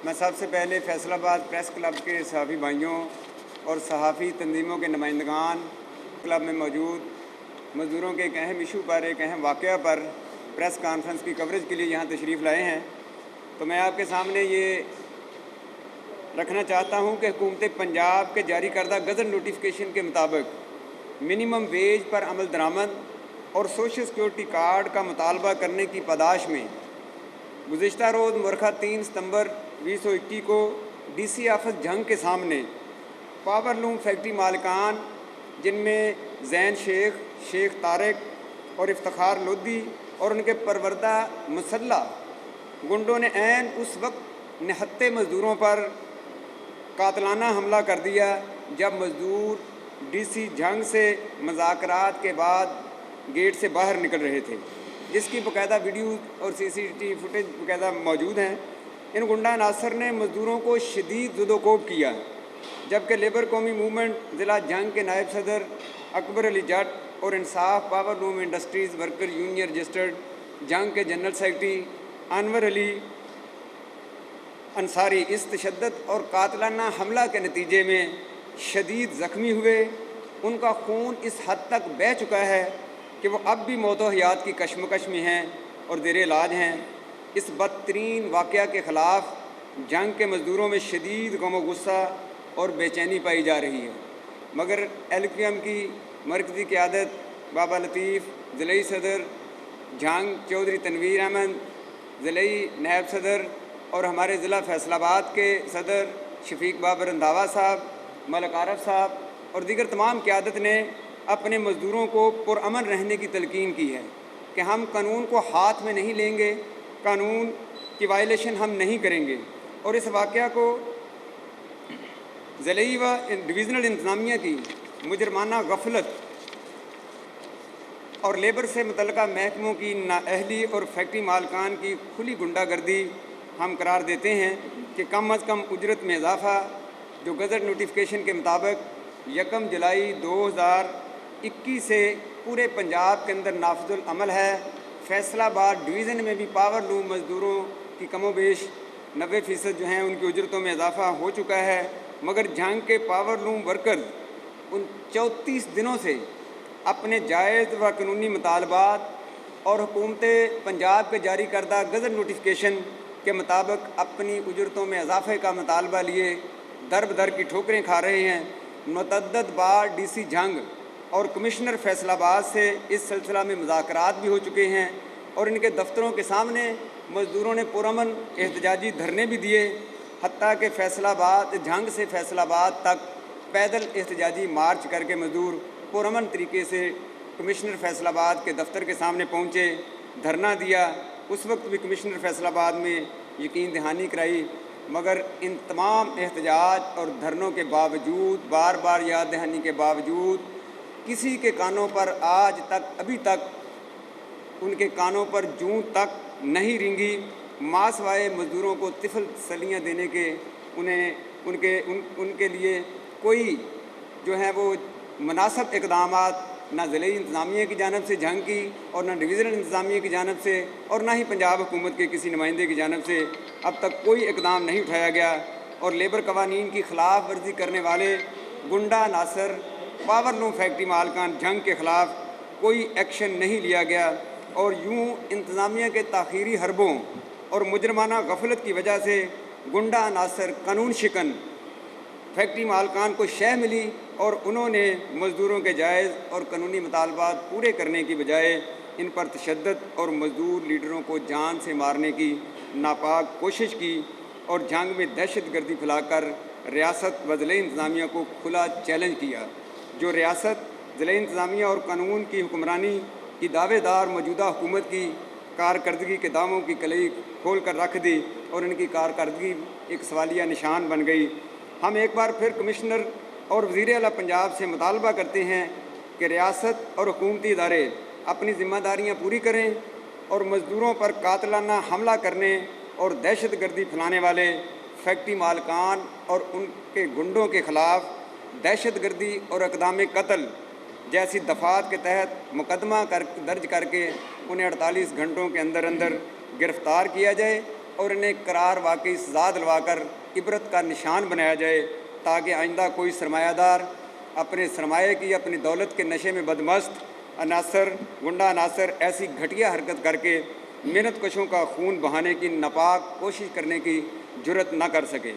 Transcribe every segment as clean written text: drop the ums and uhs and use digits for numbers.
میں سب سے پہلے فیصل آباد پریس کلب کے صحافی بھائیوں اور صحافی تنظیموں کے نمائندگان کلب میں موجود مزدوروں کے ایک اہم ایشو پر، ایک اہم واقعہ پر پریس کانفرنس کی کوریج کے لیے یہاں تشریف لائے ہیں۔ تو میں آپ کے سامنے یہ رکھنا چاہتا ہوں کہ حکومت پنجاب کے جاری کردہ گزٹ نوٹیفکیشن کے مطابق منیمم ویج پر عمل درآمد اور سوشل سیکورٹی کارڈ کا مطالبہ کرنے کی پاداش میں گزشتہ روز مورخہ 3 ستمبر 2021 کو ڈی سی آفس جھنگ کے سامنے پاور لوم فیکٹری مالکان، جن میں زین شیخ، شیخ طارق اور افتخار لودھی اور ان کے پروردہ مسلح گنڈوں نے عین اس وقت نہتے مزدوروں پر قاتلانہ حملہ کر دیا جب مزدور ڈی سی جھنگ سے مذاکرات کے بعد گیٹ سے باہر نکل رہے تھے، جس کی باقاعدہ ویڈیو اور سی سی ٹی وی فوٹیج باقاعدہ موجود ہیں۔ ان گنڈا عناصر نے مزدوروں کو شدید زد و کوب کیا، جبکہ لیبر قومی موومنٹ ضلع جنگ کے نائب صدر اکبر علی جٹ اور انصاف power loom industries worker union registered جنگ کے جنرل سیکرٹری انور علی انصاری اس تشدد اور قاتلانہ حملہ کے نتیجے میں شدید زخمی ہوئے۔ ان کا خون اس حد تک بہہ چکا ہے کہ وہ اب بھی موت و حیات کی کشمکش میں ہیں اور زیر علاج ہیں۔ اس بدترین واقعہ کے خلاف جنگ کے مزدوروں میں شدید غم و غصہ اور بے چینی پائی جا رہی ہے، مگر ایل کیو ایم کی مرکزی قیادت بابا لطیف ضلعی صدر جنگ، چودھری تنویر احمد ضلعی نائب صدر اور ہمارے ضلع فیصل آباد کے صدر شفیق بابر رندھاوا صاحب، ملک عارف صاحب اور دیگر تمام قیادت نے اپنے مزدوروں کو پرامن رہنے کی تلقین کی ہے کہ ہم قانون کو ہاتھ میں نہیں لیں گے، قانون کی وائلیشن ہم نہیں کریں گے، اور اس واقعہ کو ضلعی و ڈویژنل انتظامیہ کی مجرمانہ غفلت اور لیبر سے متعلقہ محکموں کی نااہلی اور فیکٹری مالکان کی کھلی غنڈہ گردی ہم قرار دیتے ہیں کہ کم از کم اجرت میں اضافہ جو گزٹ نوٹیفکیشن کے مطابق 1 جولائی 2021 سے پورے پنجاب کے اندر نافذ العمل ہے۔ فیصل آباد ڈویژن میں بھی پاور لوم مزدوروں کی کم و بیش 90% جو ہیں ان کی اجرتوں میں اضافہ ہو چکا ہے، مگر جنگ کے پاور لوم ورکرز ان 34 دنوں سے اپنے جائز و قانونی مطالبات اور حکومت پنجاب کے جاری کردہ گزٹ نوٹیفکیشن کے مطابق اپنی اجرتوں میں اضافے کا مطالبہ لیے در بدر کی ٹھوکریں کھا رہے ہیں۔ متعدد بار ڈی سی جنگ اور کمشنر فیصل آباد سے اس سلسلہ میں مذاکرات بھی ہو چکے ہیں اور ان کے دفتروں کے سامنے مزدوروں نے پرامن احتجاجی دھرنے بھی دیے، حتیٰ کہ فیصل آباد جنگ سے فیصل آباد تک پیدل احتجاجی مارچ کر کے مزدور پرامن طریقے سے کمشنر فیصل آباد کے دفتر کے سامنے پہنچے، دھرنا دیا۔ اس وقت بھی کمشنر فیصل آباد میں یقین دہانی کرائی، مگر ان تمام احتجاج اور دھرنوں کے باوجود، بار بار یاد دہانی کے باوجود کسی کے کانوں پر آج تک ابھی تک ان کے کانوں پر جوں تک نہیں رینگی، ماسوائے مزدوروں کو طفل تسلیاں دینے کے ان کے لیے کوئی جو ہے وہ مناسب اقدامات نہ ضلعی انتظامیہ کی جانب سے جنگ کی اور نہ ڈویژنل انتظامیہ کی جانب سے اور نہ ہی پنجاب حکومت کے کسی نمائندے کی جانب سے اب تک کوئی اقدام نہیں اٹھایا گیا، اور لیبر قوانین کی خلاف ورزی کرنے والے گنڈا عناصر پاور لوم فیکٹری مالکان جنگ کے خلاف کوئی ایکشن نہیں لیا گیا، اور یوں انتظامیہ کے تاخیری حربوں اور مجرمانہ غفلت کی وجہ سے گنڈا عناصر قانون شکن فیکٹری مالکان کو شہ ملی اور انہوں نے مزدوروں کے جائز اور قانونی مطالبات پورے کرنے کی بجائے ان پر تشدد اور مزدور لیڈروں کو جان سے مارنے کی ناپاک کوشش کی اور جنگ میں دہشت گردی پھیلا کر ریاست و ضلعی انتظامیہ کو کھلا چیلنج کیا۔ جو ریاست، ضلعی انتظامیہ اور قانون کی حکمرانی کی دعوے دار موجودہ حکومت کی کارکردگی کے دعووں کی کلئی کھول کر رکھ دی اور ان کی کارکردگی ایک سوالیہ نشان بن گئی۔ ہم ایک بار پھر کمشنر اور وزیر اعلیٰ پنجاب سے مطالبہ کرتے ہیں کہ ریاست اور حکومتی ادارے اپنی ذمہ داریاں پوری کریں اور مزدوروں پر قاتلانہ حملہ کرنے اور دہشت گردی پھیلانے والے فیکٹری مالکان اور ان کے گنڈوں کے خلاف دہشت گردی اور اقدام قتل جیسی دفعات کے تحت مقدمہ درج کر کے انہیں 48 گھنٹوں کے اندر گرفتار کیا جائے اور انہیں قرار واقعی سزا دلوا کر عبرت کا نشان بنایا جائے، تاکہ آئندہ کوئی سرمایہ دار اپنے سرمایے کی، اپنی دولت کے نشے میں بدمست عناصر، گنڈا عناصر ایسی گھٹیا حرکت کر کے محنت کشوں کا خون بہانے کی ناپاک کوشش کرنے کی جرت نہ کر سکے۔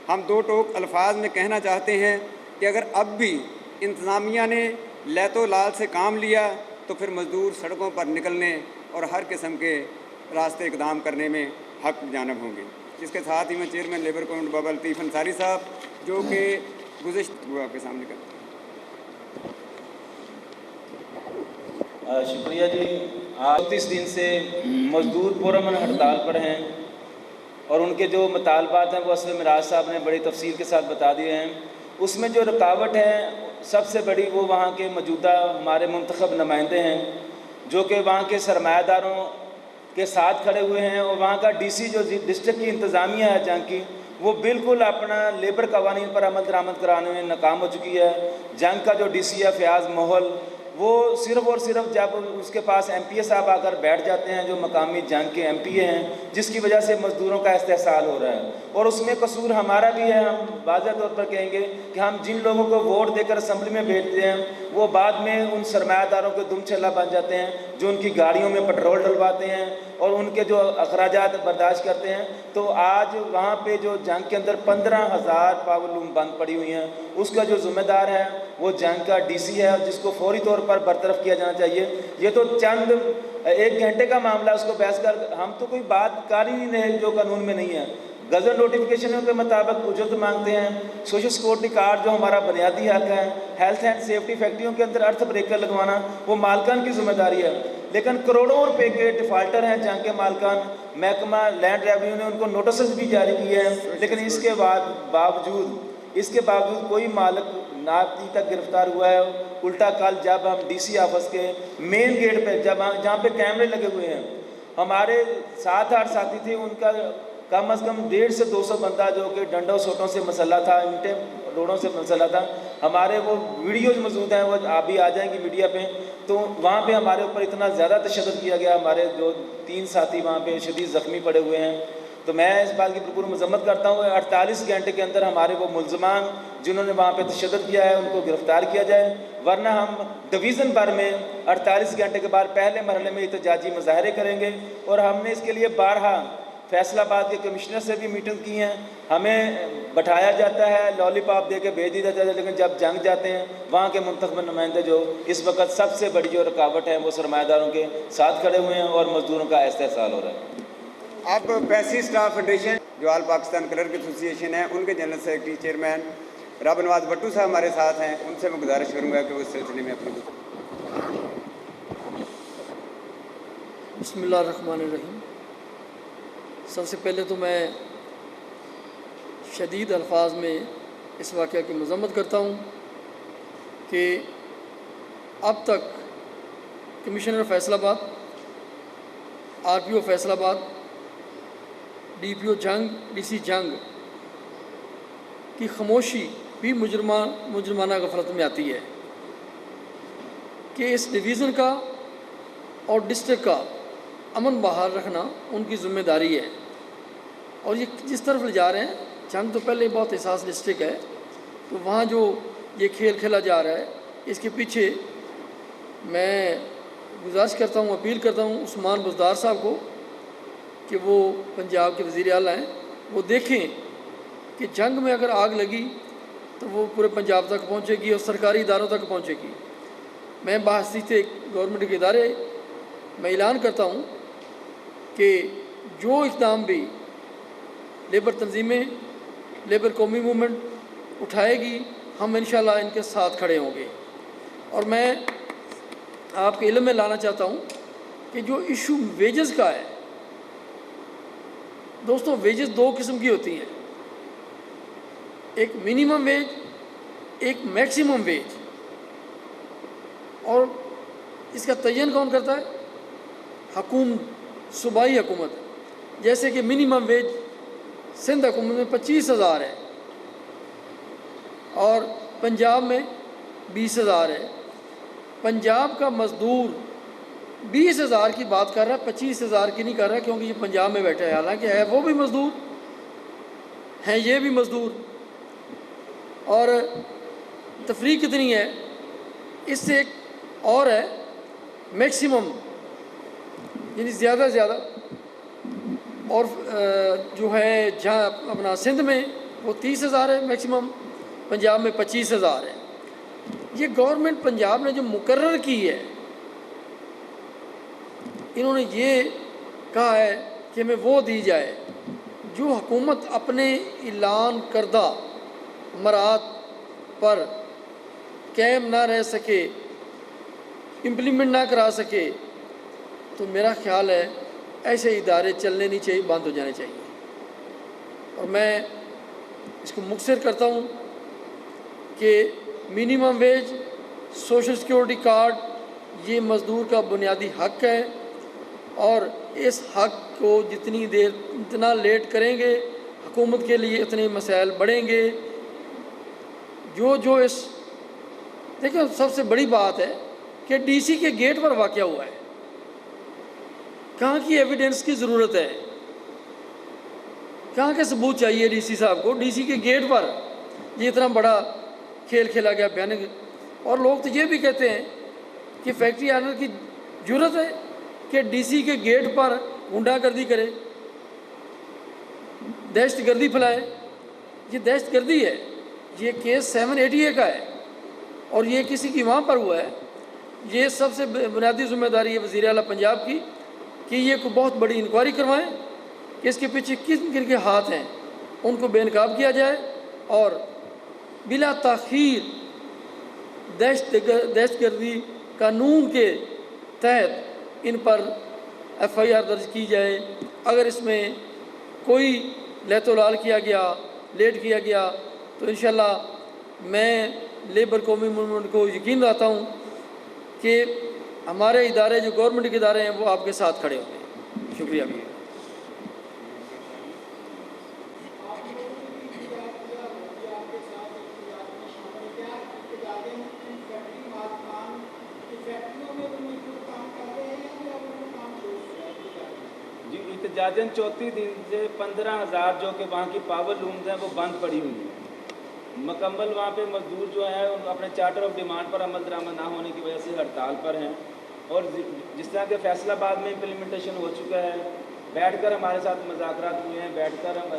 ہم دو ٹوک الفاظ میں کہنا چاہتے ہیں کہ اگر اب بھی انتظامیہ نے لیت و لال سے کام لیا تو پھر مزدور سڑکوں پر نکلنے اور ہر قسم کے راستے اقدام کرنے میں حق جانب ہوں گے۔ اس کے ساتھ ہی میں چیئرمین لیبر کونٹ بابا لطیف انصاری صاحب جو کہ گزشتہ وہ آپ کے سامنے کرتے ہیں۔ شکریہ جی۔ آج 30 دن سے مزدور پرامن ہڑتال پر ہیں اور ان کے جو مطالبات ہیں وہ اسد معراج صاحب نے بڑی تفصیل کے ساتھ بتا دیے ہیں۔ اس میں جو رکاوٹ ہے سب سے بڑی وہ وہاں کے موجودہ ہمارے منتخب نمائندے ہیں جو کہ وہاں کے سرمایہ داروں کے ساتھ کھڑے ہوئے ہیں، اور وہاں کا ڈی سی جو ڈسٹرکٹ کی انتظامیہ ہے جنگ کی، وہ بالکل اپنا لیبر قوانین پر عمل درآمد کرانے میں ناکام ہو چکی ہے۔ جنگ کا جو ڈی سی ہے فیاض محل، وہ صرف اور صرف جب اس کے پاس ایم پی اے صاحب آ کر بیٹھ جاتے ہیں جو مقامی جنگ کے ایم پی اے ہیں، جس کی وجہ سے مزدوروں کا استحصال ہو رہا ہے، اور اس میں قصور ہمارا بھی ہے۔ ہم واضح طور پر کہیں گے کہ ہم جن لوگوں کو ووٹ دے کر اسمبلی میں بھیجتے ہیں وہ بعد میں ان سرمایہ داروں کے دم چلا بن جاتے ہیں جو ان کی گاڑیوں میں پٹرول ڈلواتے ہیں اور ان کے جو اخراجات برداشت کرتے ہیں۔ تو آج وہاں پہ جو جنگ کے اندر 15,000 پاور لوم بند پڑی ہوئی ہیں، اس کا جو ذمہ دار ہے وہ جنگ کا ڈی سی ہے، جس کو فوری طور پر برطرف کیا جانا چاہیے۔ یہ تو چند 1 گھنٹے کا معاملہ، اس کو بحث کر ہم تو کوئی بات کر ہی نہیں رہے جو قانون میں نہیں ہے۔ گزٹ نوٹیفیکیشنوں کے مطابق اجرت مانگتے ہیں، سوشل سیکورٹی کارڈ جو ہمارا بنیادی حق ہے، ہیلتھ اینڈ سیفٹی فیکٹریوں کے اندر ارتھ بریکر لگوانا وہ مالکان کی ذمہ داری ہے، لیکن کروڑوں روپے کے ڈیفالٹر ہیں جنگ کے مالکان۔ محکمہ لینڈ ریونیو نے ان کو نوٹسز بھی جاری کیے ہیں، لیکن اس کے باوجود کوئی مالک نہ ابھی تک گرفتار ہوا ہے۔ الٹا کل جب ہم ڈی سی آفس کے مین گیٹ پہ جہاں پہ کیمرے لگے ہوئے ہیں، ہمارے 7-8 ساتھی تھے، ان کا کم از کم 150 سے 200 بندہ جو کہ ڈنڈوں سوٹوں سے مسلح تھا، اینٹیں روڑوں سے مسلح تھا۔ ہمارے وہ ویڈیوز موجود ہیں، وہ آپ بھی آ جائیں گی میڈیا پہ، تو وہاں پہ ہمارے اوپر اتنا زیادہ تشدد کیا گیا، ہمارے جو 3 ساتھی وہاں پہ شدید زخمی پڑے ہوئے ہیں۔ تو میں اس بات کی بالکل مذمت کرتا ہوں، 48 گھنٹے کے اندر ہمارے وہ ملزمان جنہوں نے وہاں پہ تشدد کیا ہے ان کو گرفتار کیا جائے، ورنہ ہم ڈویژن بھر میں 48 گھنٹے کے بعد پہلے مرحلے میں احتجاجی مظاہرے کریں گے۔ اور ہم نے اس کے لیے بارہا فیصل آباد کے کمشنر سے بھی میٹنگ کی ہیں۔ ہمیں بٹھایا جاتا ہے، لالی پاپ دے کے بھیج دیا جاتا ہے، لیکن جب جنگ جاتے ہیں وہاں کے منتخب نمائندے جو اس وقت سب سے بڑی جو رکاوٹ ہے وہ سرمایہ داروں کے ساتھ کھڑے ہوئے ہیں اور مزدوروں کا استحصال ہو رہا ہے۔ اب پیسی اسٹاف فیڈریشن جو آل پاکستان کلرک ایسوسی ایشن ہے، ان کے جنرل سیکرٹری چیئرمین راب نواز بٹو صاحب ہمارے ساتھ ہیں، ان سے میں گزارش کروں گا کہ وہ اس سلسلے میں اپنی بسم اللہ الرحمن الرحیم۔ سب سے پہلے تو میں شدید الفاظ میں اس واقعہ کی مذمت کرتا ہوں کہ اب تک کمشنر فیصل آباد، آر پی او فیصل آباد، ڈی پی او جنگ، ڈی سی جنگ کی خاموشی بھی مجرمانہ غفلت میں آتی ہے کہ اس ڈویژن کا اور ڈسٹرکٹ کا امن بحال رکھنا ان کی ذمہ داری ہے، اور یہ جس طرف لے جا رہے ہیں، جنگ تو پہلے بہت حساس ڈسٹرکٹ ہے، تو وہاں جو یہ کھیل کھیلا جا رہا ہے اس کے پیچھے میں گزارش کرتا ہوں، اپیل کرتا ہوں عثمان بزدار صاحب کو کہ وہ پنجاب کے وزیر اعلیٰ ہیں، وہ دیکھیں کہ جنگ میں اگر آگ لگی تو وہ پورے پنجاب تک پہنچے گی اور سرکاری اداروں تک پہنچے گی۔ میں بحیثیت گورنمنٹ کے ادارے میں اعلان کرتا ہوں کہ جو اقدام بھی لیبر تنظیمیں، لیبر قومی موومنٹ اٹھائے گی، ہم انشاءاللہ ان کے ساتھ کھڑے ہوں گے۔ اور میں آپ کے علم میں لانا چاہتا ہوں کہ جو ایشو ویجز کا ہے، دوستوں ویجز 2 قسم کی ہوتی ہیں، ایک منیمم ویج، ایک میکسیمم ویج، اور اس کا تعین کون کرتا ہے؟ صوبائی حکومت۔ جیسے کہ منیمم ویج سندھ حکومت میں 25,000 ہے اور پنجاب میں 20,000 ہے۔ پنجاب کا مزدور 20,000 کی بات کر رہا ہے، 25,000 کی نہیں کر رہا، کیونکہ یہ پنجاب میں بیٹھا ہے، حالانکہ ہے وہ بھی مزدور ہیں، یہ بھی مزدور. اور تفریق کتنی ہے اس سے ایک اور ہے، میکسیمم یعنی زیادہ زیادہ. اور جو ہے جہاں اپنا سندھ میں وہ 30,000 ہے میکسیمم، پنجاب میں 25,000 ہے. یہ گورنمنٹ پنجاب نے جو مقرر کی ہے، انہوں نے یہ کہا ہے کہ ہمیں وہ دی جائے جو حکومت اپنے اعلان کردہ مراحت پر قائم نہ رہ سکے، امپلیمنٹ نہ کرا سکے. تو میرا خیال ہے ایسے ادارے چلنے نہیں چاہیے، بند ہو جانے چاہیے. اور میں اس کو مختصر کرتا ہوں کہ minimum wage, social security card یہ مزدور کا بنیادی حق ہے، اور اس حق کو جتنا لیٹ کریں گے حکومت کے لیے اتنے مسائل بڑھیں گے. جو اس دیکھیں سب سے بڑی بات ہے کہ ڈی سی کے گیٹ پر واقع ہوا ہے. کہاں کی ایویڈنس کی ضرورت ہے؟ کہاں کے ثبوت چاہیے ڈی سی صاحب کو؟ ڈی سی کے گیٹ پر یہ اتنا بڑا کھیل کھیلا گیا بھیانک. اور لوگ تو یہ بھی کہتے ہیں کہ فیکٹری آنر کی جرت ہے کہ ڈی سی کے گیٹ پر غنڈہ گردی کرے، دہشت گردی پھیلائے. یہ دہشت گردی ہے. یہ کیس 780A کا ہے اور یہ کسی کی وہاں پر ہوا ہے. یہ سب سے بنیادی ذمہ داری ہے وزیر اعلیٰ پنجاب کی کہ یہ کو بہت بڑی انکوائری کروائیں کہ اس کے پیچھے کن کن کے ہاتھ ہیں، ان کو بے نقاب کیا جائے اور بلا تاخیر دہشت گردی قانون کے تحت ان پر FIR درج کی جائے. اگر اس میں کوئی لیت و لال کیا گیا، لیٹ کیا گیا، تو انشاءاللہ میں لیبر قومی موومنٹ کو یقین دلاتا ہوں کہ ہمارے ادارے جو گورنمنٹ کے ادارے ہیں وہ آپ کے ساتھ کھڑے ہوں گے. شکریہ. جی احتجاجاً 34 دن سے 15,000 جو کہ وہاں کی پاور لومز ہیں وہ بند پڑی ہوئی ہیں. مکمل وہاں پہ مزدور جو ہیں اپنے چارٹر آف ڈیمانڈ پر عمل درآمد نہ ہونے کی وجہ سے ہڑتال پر ہیں. اور جس طرح کہ فیصل آباد میں امپلیمنٹیشن ہو چکا ہے، بیٹھ کر ہمارے ساتھ مذاکرات ہوئے ہیں، بیٹھ کر ہم